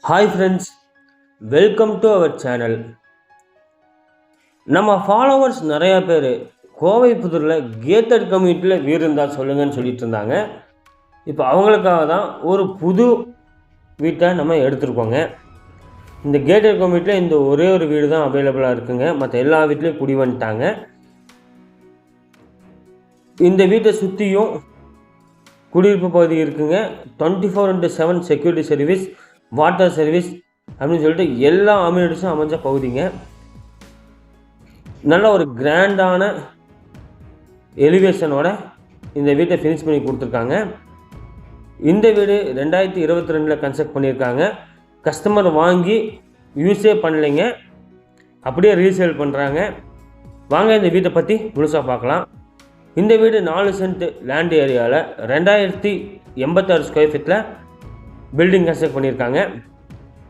Hi friends, welcome to our channel. நம்ம followers நிறையா பேர் கோவை புதூரில் கேட்டட் கம்யூனிட்டியில் வீடு இருந்தால் சொல்லுங்கன்னு சொல்லிட்டு இருந்தாங்க. இப்போ அவங்களுக்காக தான் ஒரு புது வீட்டை நம்ம எடுத்துருக்கோங்க. இந்த கேட்டட் கம்யூனிட்டியில் இந்த ஒரே ஒரு வீடு தான் அவைலபிளாக இருக்குங்க. மற்ற எல்லா வீட்லேயும் குடி வந்துட்டாங்க. இந்த வீட்டை சுற்றியும் குடியிருப்பு பகுதி இருக்குங்க. 24/7 செக்யூரிட்டி சர்வீஸ், வாட்டர் சர்வீஸ் அப்படின்னு சொல்லிட்டு எல்லா அம்யூனிட்டிஸும் அமைஞ்ச பகுதிங்க. நல்ல ஒரு கிராண்டான எலிவேஷனோட இந்த வீட்டை ஃபினிஷ் பண்ணி கொடுத்துருக்காங்க. இந்த வீடு 2022 கன்ஸ்ட்ரக்ட் பண்ணியிருக்காங்க. கஸ்டமர் வாங்கி யூஸே பண்ணலைங்க, அப்படியே ரீசேல் பண்ணுறாங்க. வாங்க இந்த வீட்டை பற்றி முழுசாக பார்க்கலாம். இந்த வீடு 4 சென்ட் லேண்ட் ஏரியாவில் 2086 ஸ்கொயர் ஃபீட்டில் பில்டிங் கன்ஸ்ட்ரக்ட் பண்ணியிருக்காங்க.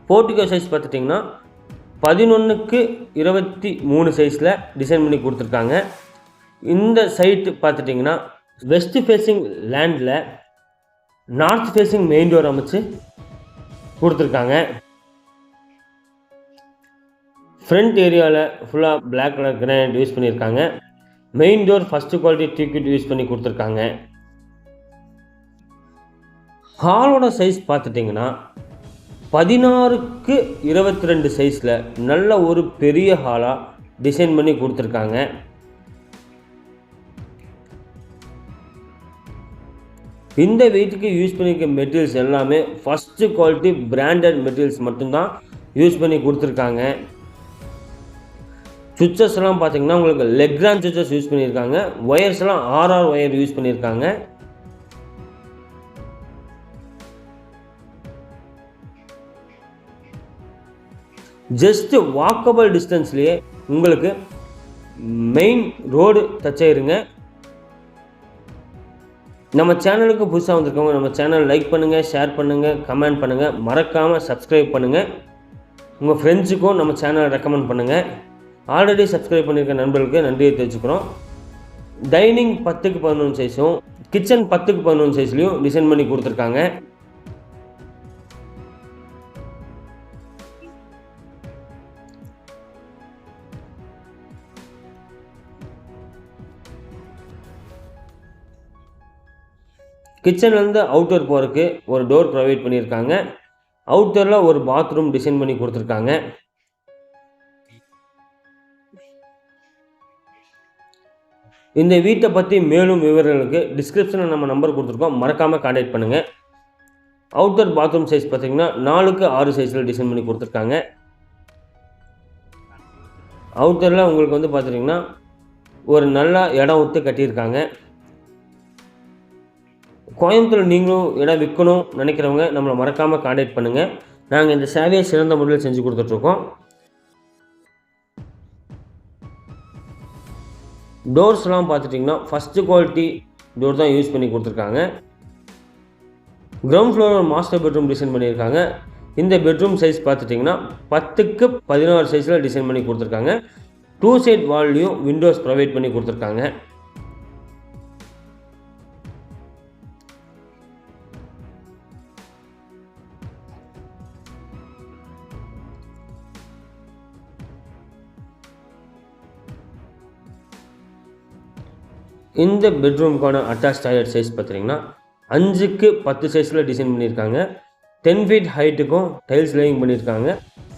போர்ட்டிகோ சைஸ் பார்த்துட்டிங்கன்னா 11:23 சைஸில் டிசைன் பண்ணி கொடுத்துருக்காங்க. இந்த சைட்டு பார்த்துட்டிங்கன்னா வெஸ்ட் ஃபேஸிங் லேண்டில் நார்த் ஃபேஸிங் மெயின் டோர் அமைச்சு கொடுத்துருக்காங்க. ஃப்ரண்ட் ஏரியாவில் ஃபுல்லாக பிளாக் கலர் கிரானைட் யூஸ் பண்ணியிருக்காங்க. Main door first quality teakwood use பண்ணி கொடுத்துருக்காங்க. ஹாலோட சைஸ் பார்த்துட்டிங்கன்னா 16:22 சைஸில் நல்ல ஒரு பெரிய ஹாலாக டிசைன் பண்ணி கொடுத்துருக்காங்க. இந்த வீட்டுக்கு யூஸ் பண்ணியிருக்க மெட்டீரியல்ஸ் எல்லாமே ஃபஸ்ட்டு குவாலிட்டி பிராண்டட் மெட்டீரியல்ஸ் மட்டும்தான் யூஸ் பண்ணி கொடுத்துருக்காங்க. சுவிட்சஸ்லாம் பார்த்திங்கன்னா உங்களுக்கு லெக்ரான் சுவிட்சஸ் யூஸ் பண்ணியிருக்காங்க. ஒயர்ஸ்லாம் ஆர்ஆர் ஒயர் யூஸ் பண்ணியிருக்காங்க. ஜஸ்ட்டு வாக்கபிள் டிஸ்டன்ஸ்லேயே உங்களுக்கு மெயின் ரோடு டச் ஆயிருங்க. நம்ம சேனலுக்கு புதுசாக வந்திருக்கவங்க நம்ம சேனல் லைக் பண்ணுங்கள், ஷேர் பண்ணுங்கள், கமெண்ட் பண்ணுங்கள், மறக்காமல் சப்ஸ்கிரைப் பண்ணுங்கள். உங்கள் ஃப்ரெண்ட்ஸுக்கும் நம்ம சேனலை ரெக்கமெண்ட் பண்ணுங்கள். ஆல்ரெடி சப்ஸ்கிரைப் பண்ணியிருக்க நண்பர்களுக்கு நன்றியை தெரிவிச்சுக்கிறோம். டைனிங் 10x11 சைஸும் கிச்சன் 10x11 சைஸ்லையும் டிசைன் பண்ணி கொடுத்துருக்காங்க. கிச்சன்லேருந்து அவுட்டர் போகிறதுக்கு ஒரு டோர் ப்ரொவைட் பண்ணியிருக்காங்க. அவுட்டரில் ஒரு பாத்ரூம் டிசைன் பண்ணி கொடுத்துருக்காங்க. இந்த வீட்டை பற்றி மேலும் விவரங்களுக்கு டிஸ்கிரிப்ஷனில் நம்ம நம்பர் கொடுத்துருக்கோம், மறக்காமல் கான்டாக்ட் பண்ணுங்கள். அவுட்டர் பாத்ரூம் சைஸ் பார்த்திங்கன்னா 4x6 சைஸில் டிசைன் பண்ணி கொடுத்துருக்காங்க. அவுட்டரில் உங்களுக்கு வந்து பார்த்திங்கன்னா ஒரு நல்ல இடம் விட்டு கட்டியிருக்காங்க. கோயம்புத்தூர் நீங்களும் இடம் விற்கணும் நினைக்கிறவங்க நம்மளை மறக்காமல் கான்டாக்ட் பண்ணுங்கள். நாங்கள் இந்த சேவையை சிறந்த முறையில் செஞ்சு கொடுத்துட்ருக்கோம். டோர்ஸ்லாம் பார்த்துட்டிங்கன்னா ஃபஸ்ட்டு குவாலிட்டி டோர் தான் யூஸ் பண்ணி கொடுத்துருக்காங்க. Ground floor master bedroom design பண்ணியிருக்காங்க. இந்த பெட்ரூம் சைஸ் பார்த்துட்டிங்கன்னா 10x16 சைஸில் டிசைன் பண்ணி கொடுத்துருக்காங்க. 2 சைட் வால்லையும் விண்டோஸ் ப்ரொவைட் பண்ணி கொடுத்துருக்காங்க. இந்த பெட்ரூமுக்கான அட்டாச் டாய்லெட் சைஸ் பார்த்திங்கன்னா 5x10 சைஸில் டிசைன் பண்ணியிருக்காங்க. 10 ஃபீட் ஹைட்டுக்கும் டைல்ஸ் லேயிங் பண்ணியிருக்காங்க.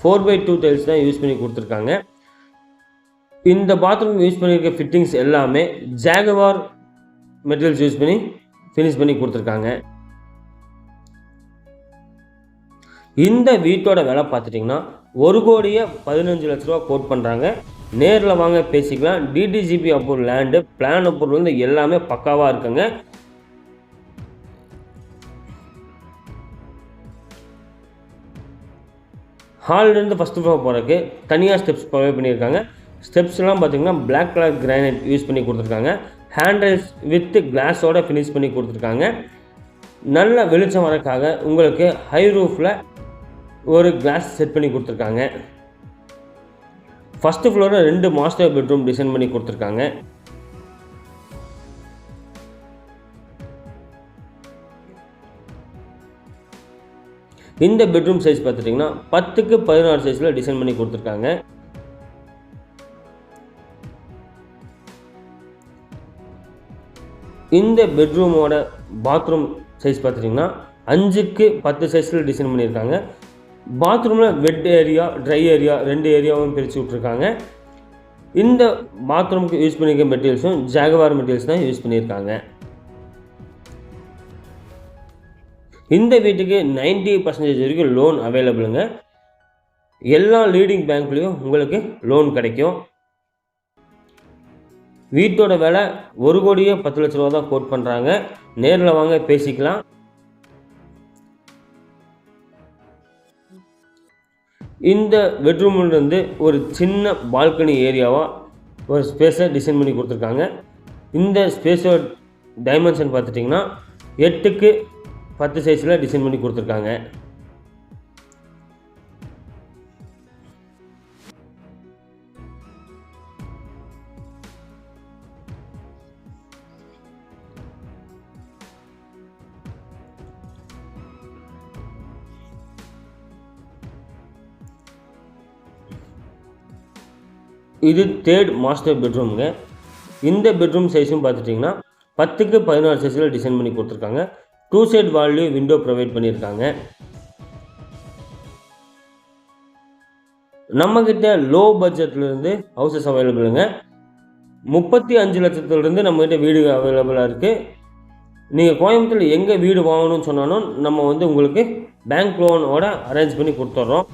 4x2 டைல்ஸ் தான் யூஸ் பண்ணி கொடுத்துருக்காங்க. இந்த பாத்ரூம் யூஸ் பண்ணியிருக்க ஃபிட்டிங்ஸ் எல்லாமே ஜாகுவார் மெட்டீரியல்ஸ் யூஸ் பண்ணி ஃபினிஷ் பண்ணி கொடுத்துருக்காங்க. இந்த வீட்டோட விலை பார்த்துட்டிங்கன்னா 1,15,00,000 கோட் பண்ணுறாங்க. நேரில் வாங்க பேசிக்கலாம். டிடிஜிபி அப்ரூவல் லேண்டு, பிளான் அப்ரூவல் வந்து எல்லாமே பக்காவாக இருக்குங்க. ஹால்லேருந்து ஃபஸ்ட்டு ஃப்ளோர் போகிறதுக்கு தனியாக ஸ்டெப்ஸ் ப்ரொவைட் பண்ணியிருக்காங்க. ஸ்டெப்ஸ்லாம் பார்த்திங்கன்னா பிளாக் கலர் கிரானைட் யூஸ் பண்ணி கொடுத்துருக்காங்க. ஹேண்டில்ஸ் வித் கிளாஸோடு ஃபினிஷ் பண்ணி கொடுத்துருக்காங்க. நல்ல வெளிச்சம் வரக்காக உங்களுக்கு ஹை ரூஃபில் ஒரு கிளாஸ் செட் பண்ணி கொடுத்துருக்காங்க. ஃபஸ்ட்டு ஃப்ளோரில் 2 மாஸ்டர் பெட்ரூம் டிசைன் பண்ணி கொடுத்துருக்காங்க. இந்த பெட்ரூம் சைஸ் பார்த்துட்டிங்கன்னா 10க்கு 16 சைஸில் டிசைன் பண்ணி கொடுத்துருக்காங்க. இந்த பெட்ரூமோட பாத்ரூம் சைஸ் பார்த்துட்டிங்கன்னா 5க்கு 10 சைஸில் டிசைன் பண்ணியிருக்காங்க. பாத்ரூமில் வெட் ஏரியா, ட்ரை ஏரியா 2 ஏரியாவும் பிரித்து விட்ருக்காங்க. இந்த பாத்ரூமுக்கு யூஸ் பண்ணியிருக்க மெட்டீரியல்ஸும் ஜாகுவார் மெட்டீரியல்ஸ் தான் யூஸ் பண்ணியிருக்காங்க. இந்த வீட்டுக்கு 90% வரைக்கும் லோன் அவைலபிளுங்க. எல்லா லீடிங் பேங்க்லேயும் உங்களுக்கு லோன் கிடைக்கும். வீட்டோட விலை 1,10,00,000 ரூபா தான் கோட் பண்ணுறாங்க. நேரில் வாங்க பேசிக்கலாம். இந்த பெட்ரூம்லேருந்து ஒரு சின்ன பால்கனி ஏரியாவாக ஒரு ஸ்பேஸை டிசைன் பண்ணி கொடுத்துருக்காங்க. இந்த ஸ்பேஸோட டைமென்ஷன் பார்த்துட்டிங்கன்னா 8க்கு 10 சைஸில் டிசைன் பண்ணி கொடுத்துருக்காங்க. இது 3rd மாஸ்டர் பெட்ரூமுங்க. இந்த பெட்ரூம் சைஸும் பார்த்துட்டிங்கன்னா 10க்கு 16 சைஸில் டிசைன் பண்ணி கொடுத்துருக்காங்க. 2 சைட் வால்லையும் விண்டோ ப்ரொவைட் பண்ணியிருக்காங்க. நம்மக்கிட்ட லோ பட்ஜெட்லேருந்து ஹவுசஸ் அவைலபிளுங்க. 35 லட்சத்துலேருந்து நம்மக்கிட்ட வீடு அவைலபிளாக இருக்குது. நீங்கள் கோயம்புத்தூரில் எங்கே வீடு வாங்கணும்னு சொன்னாலும் நம்ம உங்களுக்கு பேங்க் லோனோட அரேஞ்ச் பண்ணி கொடுத்துட்றோம்.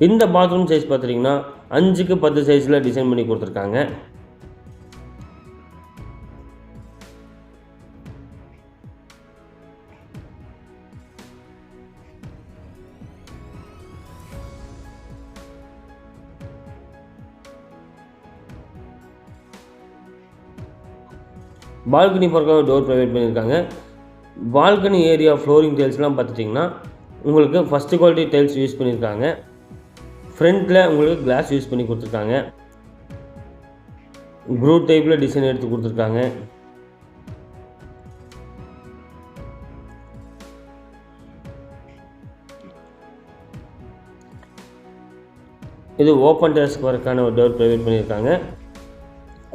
இந்த பாத்ரூம் சைஸ் பார்த்துட்டிங்கன்னா 5க்கு 10 சைஸில் டிசைன் பண்ணி கொடுத்துருக்காங்க. பால்கனி போகிறக்காக டோர் ப்ரொவைட் பண்ணியிருக்காங்க. பால்கனி ஏரியா ஃப்ளோரிங் டைல்ஸ்லாம் பார்த்துட்டிங்கன்னா உங்களுக்கு ஃபஸ்ட்டு குவாலிட்டி டைல்ஸ் யூஸ் பண்ணியிருக்காங்க. ஃப்ரண்ட்டில் உங்களுக்கு கிளாஸ் யூஸ் பண்ணி கொடுத்துருக்காங்க. க்ரூட் டைப்பில் டிசைன் எடுத்து கொடுத்துருக்காங்க. இது ஓப்பன் டெரஸ்க்கு வரக்கான ஒரு டோர் ப்ரொவைட் பண்ணியிருக்காங்க.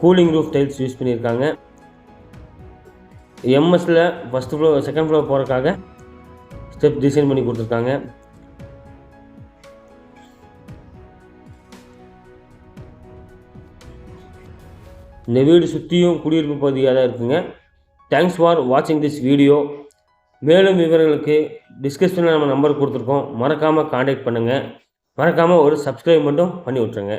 கூலிங் ரூஃப் டைல்ஸ் யூஸ் பண்ணியிருக்காங்க. எம்எஸில் ஃபஸ்ட்டு ஃப்ளோர் செகண்ட் ஃப்ளோர் போகிறக்காக ஸ்டெப் டிசைன் பண்ணி கொடுத்துருக்காங்க. இந்த வீடு சுற்றியும் குடியிருப்பு பகுதியாக தான் இருக்குங்க. தேங்க்ஸ் ஃபார் வாட்சிங் திஸ் வீடியோ. மேலும் விவரங்களுக்கு டிஸ்கிரிப்ஷனில் நம்ம நம்பர் கொடுத்துருக்கோம். மறக்காமல் காண்டாக்ட் பண்ணுங்கள். மறக்காமல் ஒரு சப்ஸ்கிரைப் மட்டும் பண்ணி விட்ருங்க.